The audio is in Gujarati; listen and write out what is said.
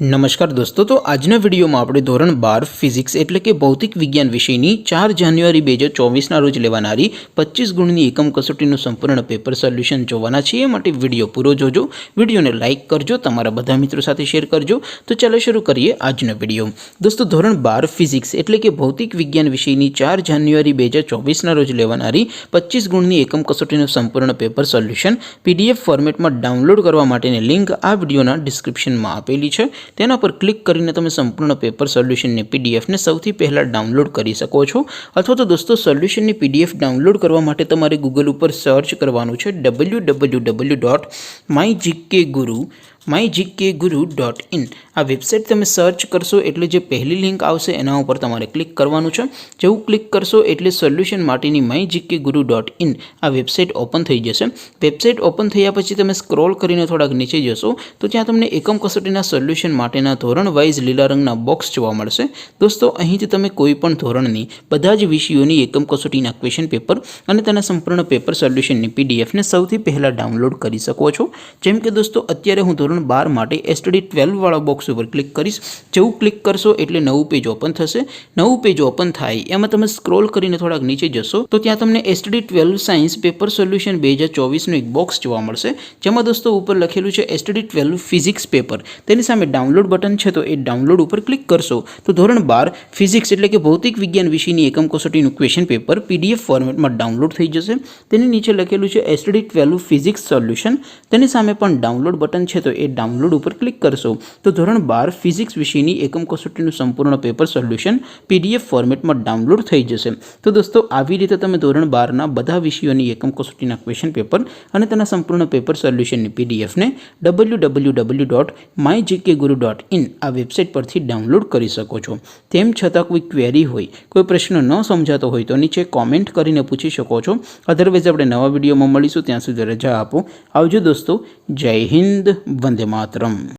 नमस्कार दोस्तों, तो આજના વિડીયોમાં આપણે ધોરણ 12 ફિઝિક્સ એટલે કે ભૌતિક વિજ્ઞાન વિષયની 4 જાન્યુઆરી 2024ના રોજ લેવાનારી 25 ગુણની એકમ કસોટીનું સંપૂર્ણ પેપર સોલ્યુશન જોવાના છીએ। માટે વિડીયો પૂરો જોજો, વિડીયોને લાઇક કરજો, તમારા બધા મિત્રો સાથે શેર કરજો। તો ચાલો શરૂ કરીએ આજનો વિડીયો। દોસ્તો, ધોરણ 12 ફિઝિક્સ એટલે કે ભૌતિક વિજ્ઞાન વિષયની 4 જાન્યુઆરી 2024ના રોજ લેવાનારી 25 ગુણની એકમ કસોટીનું સંપૂર્ણ પેપર સોલ્યુશન પીડીએફ ફોર્મેટમાં ડાઉનલોડ કરવા માટેની લિંક આ વિડીયોના ડિસ્ક્રિપ્શનમાં આપેલી છે। તેના પર ક્લિક કરીને તમે સંપૂર્ણ પેપર સોલ્યુશનની પીડીએફને સૌથી પહેલાં ડાઉનલોડ કરી શકો છો। અથવા તો દોસ્તો, સોલ્યુશનની પીડીએફ ડાઉનલોડ કરવા માટે તમારે ગૂગલ ઉપર સર્ચ કરવાનું છે www.mygkguru.in। આ વેબસાઇટ તમે સર્ચ કરશો એટલે જે પહેલી લિંક આવશે એના ઉપર તમારે ક્લિક કરવાનું છે। જેવું ક્લિક કરશો એટલે સોલ્યુશન માટેની mygkguru.in આ વેબસાઇટ ઓપન થઈ જશે। વેબસાઇટ ઓપન થયા પછી તમે સ્ક્રોલ કરીને થોડાક નીચે જશો તો ત્યાં તમને એકમ કસોટીના સોલ્યુશન માટેના ધોરણ વાઇઝ લીલા રંગના બોક્સ જોવા મળશે। દોસ્તો, અહીંથી તમે કોઈ પણ ધોરણની બધા જ વિષયોની એકમ કસોટીના ક્વેશ્ચન પેપર અને તેના સંપૂર્ણ પેપર સોલ્યુશનની પીડીએફને સૌથી પહેલાં ડાઉનલોડ કરી શકો છો। જેમ કે દોસ્તો, અત્યારે હું ધોરણ 12 માટે STD 12 વાળા બોક્સ ઉપર ક્લિક કરીશ। જેવું ક્લિક કરશો એટલે નવું પેજ ઓપન થશે। નવું પેજ ઓપન થાય એમાં તમે સ્ક્રોલ કરીને થોડાક નીચે જશો તો ત્યાં તમને STD 12 સાયન્સ પેપર સોલ્યુશન 2024નું એક બોક્સ જોવા મળશે। જેમાં દોસ્તો ઉપર લખેલું છે STD 12 ફિઝિક્સ પેપર। તેની સામે ડાઉનલોડ બટન છે, તો એ ડાઉનલોડ ઉપર ક્લિક કરશો તો ધોરણ 12 ફિઝિક્સ એટલે કે ભૌતિક વિજ્ઞાન વિષયની એકમ કસોટીનું ક્વેશ્ચન પેપર પીડીએફ ફોર્મેટમાં ડાઉનલોડ થઈ જશે। તેની નીચે લખેલું છે STD 12 ફિઝિક્સ સોલ્યુશન। તેની સામે પણ ડાઉનલોડ બટન છે, તો એ ડાઉનલોડ ઉપર ક્લિક કરશો તો ધોરણ 12 ફિઝિક્સ વિષયની એકમ કસોટીનું સંપૂર્ણ પેપર સોલ્યુશન પીડીએફ ફોર્મેટમાં ડાઉનલોડ થઈ જશે। તો દોસ્તો, આવી રીતે તમે ધોરણ 12ના બધા વિષયોની એકમ કસોટીના ક્વેશ્ચન પેપર અને તેના સંપૂર્ણ પેપર સોલ્યુશનની પીડીએફને www.mygkguru.in આ વેબસાઇટ પરથી ડાઉનલોડ કરી શકો છો। તેમ છતાં કોઈ ક્વેરી હોય, કોઈ પ્રશ્ન ન સમજાતો હોય તો નીચે કોમેન્ટ કરીને પૂછી શકો છો। અધરવાઇઝ આપણે નવા વિડીયોમાં મળીશું, ત્યાં સુધી રજા આપો। આવજો દોસ્તો, જય હિન્દ, વંદે માતરમ।